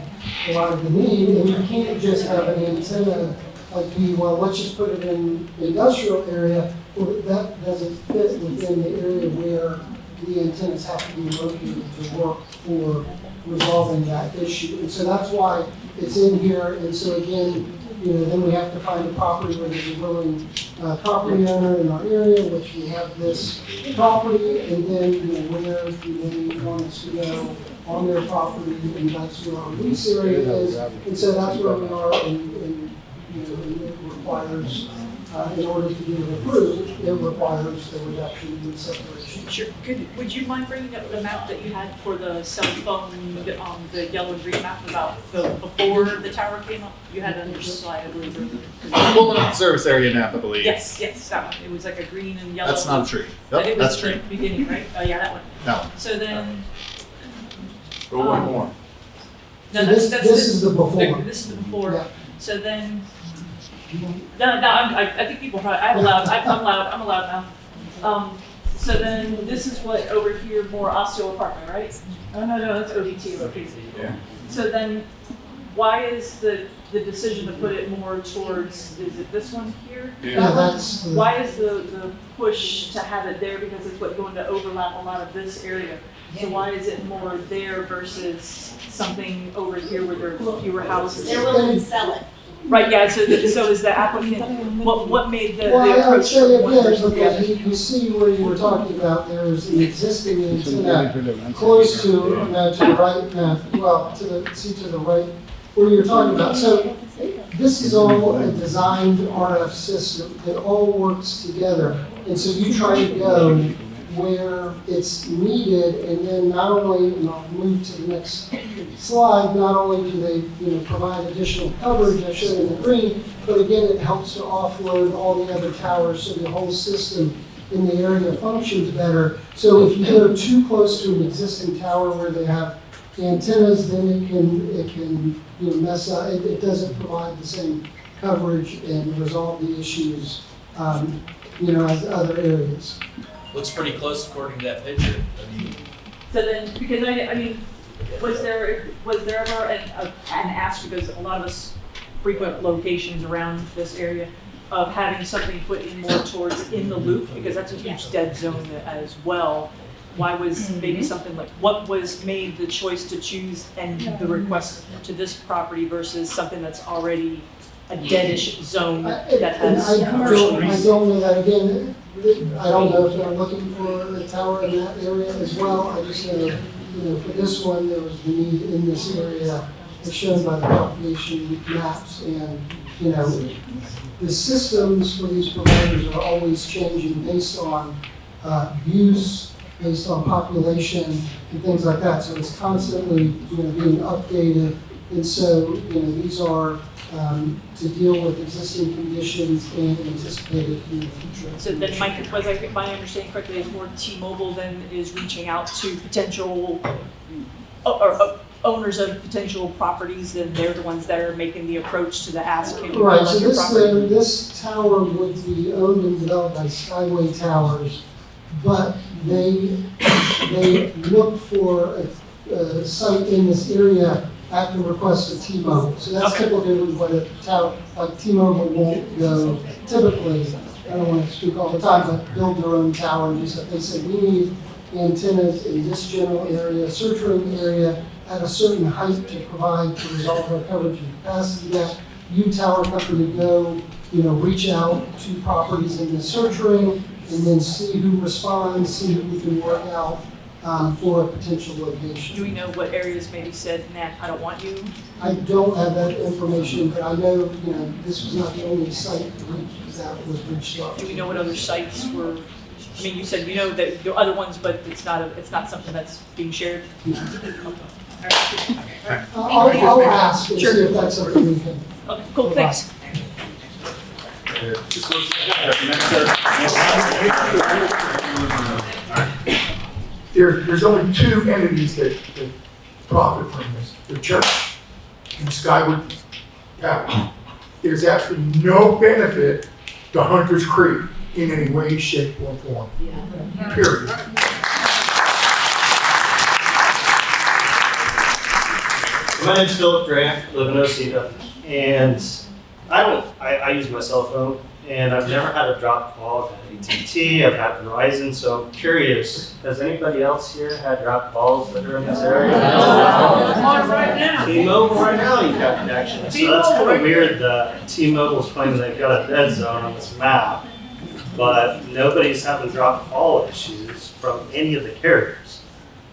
a lot of the need. And you can't just have an antenna like let's just put it in the industrial area. Well, that doesn't fit within the area where the antennas have to be located to work for resolving that issue. And so that's why it's in here. And so again, then we have to find a property where there's a willing property owner in our area, which we have this property, and then where they want us to go on their property, and that's where our lease area is. And so that's where we are, and it requires, in order to get it approved, it requires the reduction in separation. Sure. Would you mind bringing up the map that you had for the cell phone, the yellow and green map about before the tower came up? You had it on your slide, I believe. Pulling up the service area map, I believe. Yes, that one. It was like a green and yellow. That's not a tree. But Yep, it was that's tree. the beginning, right? Oh, yeah, that one. That one. So then, Go one more. So this is the before. This is the before. Yeah. So then, I think people probably, I'm loud now. So then, this is what over here, more osteo apartment, right? Oh, no, that's ODT location. Yeah. So then, why is the decision to put it more towards, is it this one here? Yeah, that's. Why is the push to have it there, because it's what's going to overlap a lot of this area? So why is it more there versus something over here where there are fewer houses? They're willing to sell it. Right, yeah, so is the applicant, what made the Well, I would approach say from one again, versus the because other? you see where you were talking about, there's an existing antenna close to the right, to the right, where you're talking about. So this is all a designed RF system. It all works together. And so you try to go where it's needed, and then not only, and I'll move to the next slide, not only do they provide additional coverage, I showed in the green, but again, it helps to offload all the other towers so the whole system in the area functions better. So if you go too close to an existing tower where they have antennas, then it can mess up. It doesn't provide the same coverage and resolve the issues as other areas. Looks pretty close according to that picture. I mean, So then, because I mean, was there ever an ask, because a lot of us frequent locations around this area, of having something put in more towards in the loop, because that's a huge dead zone as well. Why was maybe something like, what was made the choice to choose and the request to this property versus something that's already a deadish zone that has commercial I use? don't know that, again, I don't know if they're looking for a tower in that area as well. I just know, for this one, there was the need in this area, as shown by the population maps, and, the systems for these providers are always changing based on use, based on population and things like that. So it's constantly, being updated. And so, these are to deal with existing conditions and anticipated in the future. So then, Mike, was my understanding correctly, is more T-Mobile then is reaching out to potential or owners of potential properties, and they're the ones that are making the approach to the ask, can you Right, build so on your property? this tower would be owned and developed by Skyway Towers, but they look for a site in this area at the request of T-Mobile. So that's Okay. typically what a tower, like T-Mobile won't go typically, I don't want to speak all the time, but build their own tower. And so they say, we need antennas in this general area, search ring area, at a certain height to provide to resolve our coverage and capacity. That you tower company go, reach out to properties in the search ring and then see who responds, see who we can work out for a potential location. Do we know what areas maybe said, nah, I don't want you? I don't have that information, but I know, this was not the only site that was reached out. Do we know what other sites were? I mean, you said you know that there are other ones, but it's not something that's being shared. I'll ask and see if that's something we can. Okay, cool, thanks. There's only two entities that profit from this, the church and Skyward Tower. There's absolutely no benefit to Hunter's Creek in any way, shape, or form. Period. My name's Philip Grant, live in Osita, and I use my cell phone, and I've never had a drop call. I've had AT&T, I've had Verizon, so I'm curious, has anybody else here had drop calls that are in this area? Right now. T-Mobile right now, you've got connection. So that's kind of weird that T-Mobile's claiming they've got a dead zone on this map, but nobody's having drop call issues from any of the carriers.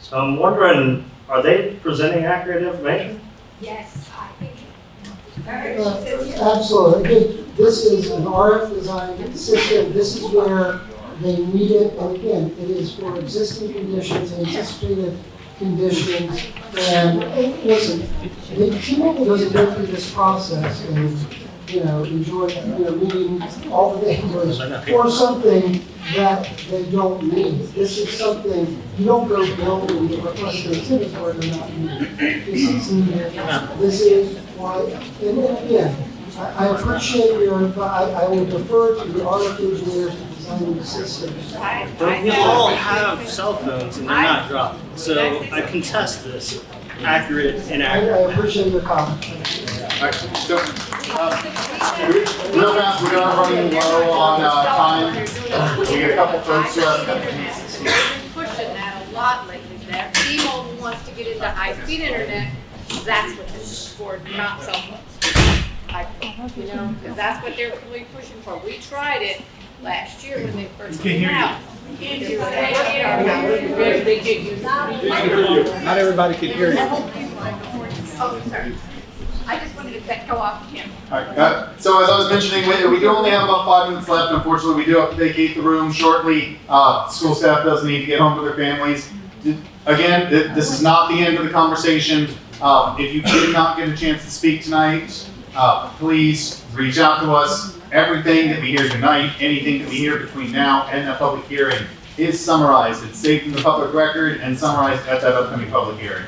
So I'm wondering, are they presenting accurate information? Yes, I think. Absolutely. Again, this is an RF design system. This is where they need it. And again, it is for existing conditions, anticipated conditions. And listen, T-Mobile doesn't go through this process and, enjoy, meeting all the neighbors for something that they don't need. This is something, you don't go build and request an antenna for it or not needed. This is needed. This is why, and again, I appreciate I will defer to the RF engineers to design the system. But we all have cell phones and they're not dropping. So I contest this, accurate, I inaccurate. appreciate your comment. All right, so, real fast, we are running low on time. We got a couple folks who have They've been pushing that a lot lately. That T-Mobile wants to get into high-speed internet. That's what this is for, not cell phones. Because that's what they're really pushing for. We tried it last year when they first came out. Not everybody can hear you. Oh, sorry. I just wanted to go off camera. All right, so as I was mentioning, we do only have about 5 minutes left. Unfortunately, we do have to vacate the room shortly. School staff does need to get home to their families. Again, this is not the end of the conversation. If you did not get a chance to speak tonight, please reach out to us. Everything that we hear tonight, anything that we hear between now and the public hearing is summarized. It's saved in the public record and summarized at that upcoming public hearing.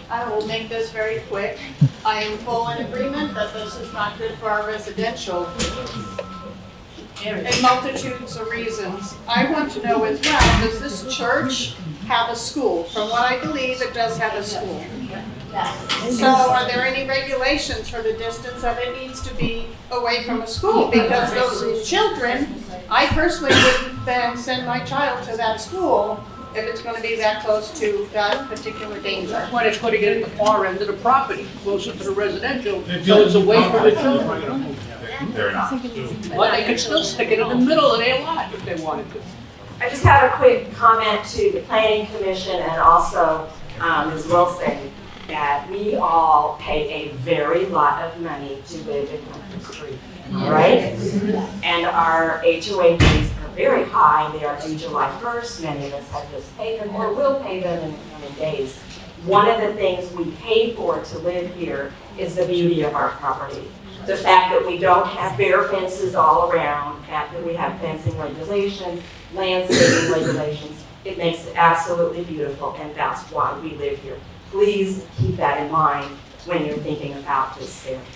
I will make this very quick. I am full in agreement that this is not good for our residential in multitudes of reasons. I want to know as well, does this church have a school? From what I believe, it does have a school. So are there any regulations for the distance that it needs to be away from a school? Because those children, I personally wouldn't then send my child to that school if it's going to be that close to that particular danger. That's why they're putting it at the far end of the property, closer to the residential, so it's away from the children. They're not. But they could still stick it in the middle of their lot if they wanted to. I just have a quick comment to the Planning Commission and also Ms. Wilson, that we all pay a very lot of money to live in Hunter's Creek, all right? And our HOA fees are very high. They are due July 1st. Many of us have just paid them or will pay them in the coming days. One of the things we pay for to live here is the beauty of our property. The fact that we don't have bare fences all around, the fact that we have fencing regulations, landscaping regulations, it makes it absolutely beautiful, and that's why we live here. Please keep that in mind when you're thinking about this variance.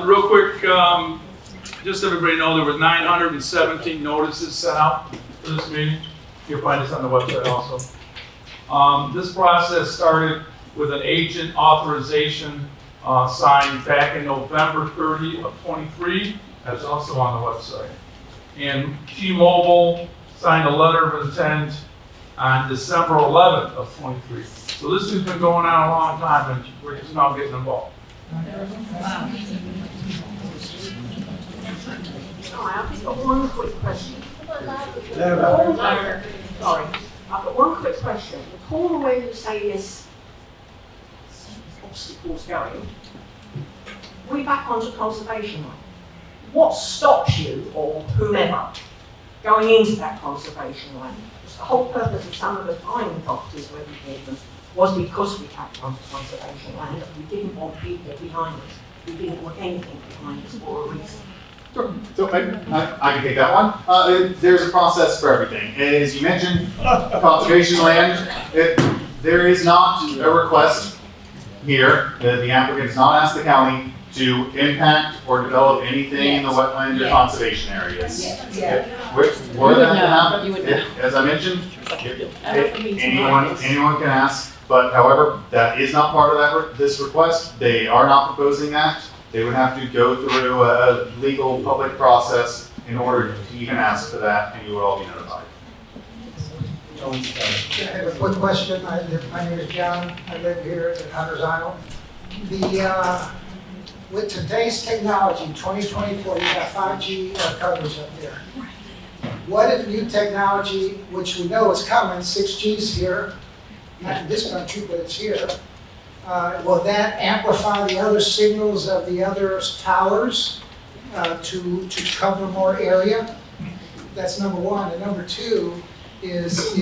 Real quick, just so everybody know, there was 917 notices sent out for this meeting. You'll find this on the website also. This process started with an agent authorization signed back in November 30 of 23. That's also on the website. And T-Mobile signed a letter of intent on December 11th of 23. So this has been going on a long time, and we're just now getting involved. I've got one quick question. Sorry, I've got one quick question. The corner where you say this obstacle's going, we back onto conservation land. What stops you or whomever going into that conservation land? Because the whole purpose of some of the buying properties where we gave them was because we backed onto conservation land. We didn't want people behind us. We didn't want anything behind us for a reason. Sure. So I can take that one. There's a process for everything. As you mentioned, conservation land, there is not a request here. The applicant has not asked the county to impact or develop anything in the wetland or conservation areas. Were that to happen, as I mentioned, anyone can ask, but however, that is not part of this request. They are not proposing that. They would have to go through a legal public process in order to even ask for that, and you would all be notified. I have a quick question. My name is John. I live here at Hunter's Island. With today's technology, 2024, you got 5G coverage up there. What if new technology, which we know is coming, 6G's here, not in this country, but it's here, will that amplify the other signals of the other towers to cover more area? That's number one. And number two is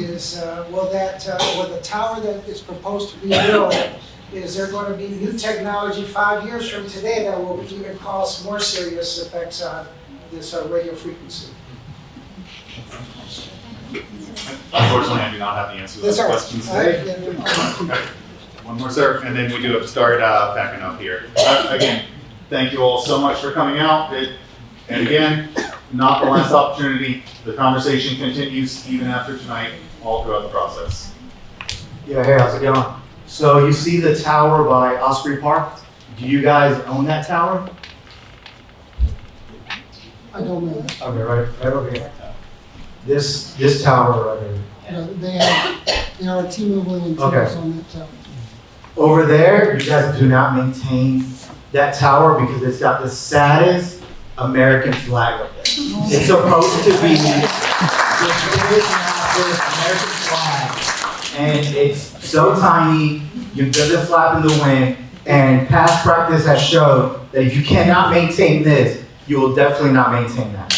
will the tower that is proposed to be built, is there going to be new technology 5 years from today that will even cause more serious effects on this radio frequency? Unfortunately, I do not have the answer to those questions today. Okay. One more, sir, and then we do have to start backing up here. Again, thank you all so much for coming out. And again, not the last opportunity. The conversation continues even after tonight, all throughout the process. Yeah, hey, how's it going? So you see the tower by Osprey Park? Do you guys own that tower? I don't know that. Okay, right over here. This tower right here. There are T-Mobile antennas on that tower. Over there, you guys do not maintain that tower because it's got the saddest American flag up there. It's supposed to be the biggest, massive American flag, and it's so tiny, you does it flap in the wind, and past practice has showed that if you cannot maintain this, you will definitely not maintain that.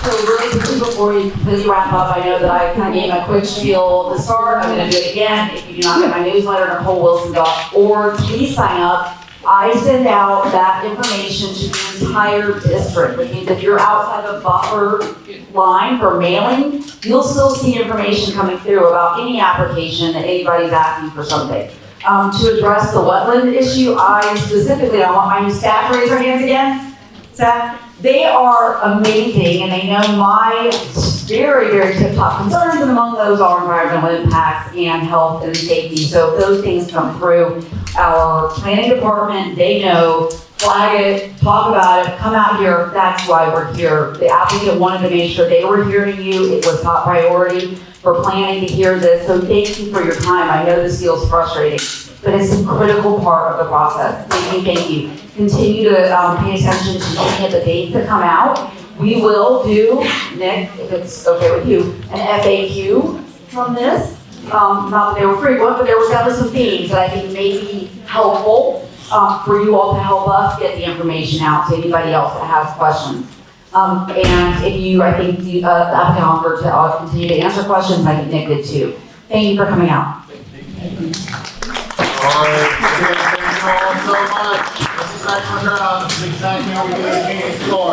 So really quickly before we completely wrap up, I know that I kind of gave my quick spiel at the start. I'm going to do it again. If you do not get my newsletter, NicoleWilson.org, please sign up. I send out that information to the entire district, which means if you're outside the buffer line for mailing, you'll still see information coming through about any application that anybody's asking for something. To address the wetland issue, I want my new staff to raise their hands again. Staff, they are amazing, and they know my very, very tip-top concerns, and among those are environmental impacts and health and safety. So if those things come through, our planning department, they know, flag it, talk about it, come out here. That's why we're here. The applicant wanted to make sure they were hearing you. It was top priority for planning to hear this. So thank you for your time. I know this feels frustrating, but it's a critical part of the process. Thank you. Continue to pay attention to any of the dates that come out. We will do, Nick, if it's okay with you, an FAQ from this. Not that they were frequent, but there was definitely some themes that I think may be helpful for you all to help us get the information out to anybody else that has questions. And if you, I think the applicant offered to continue to answer questions, I think Nick did too. Thank you for coming out. All right, thank you all so much. This is exactly how we do the meeting floor.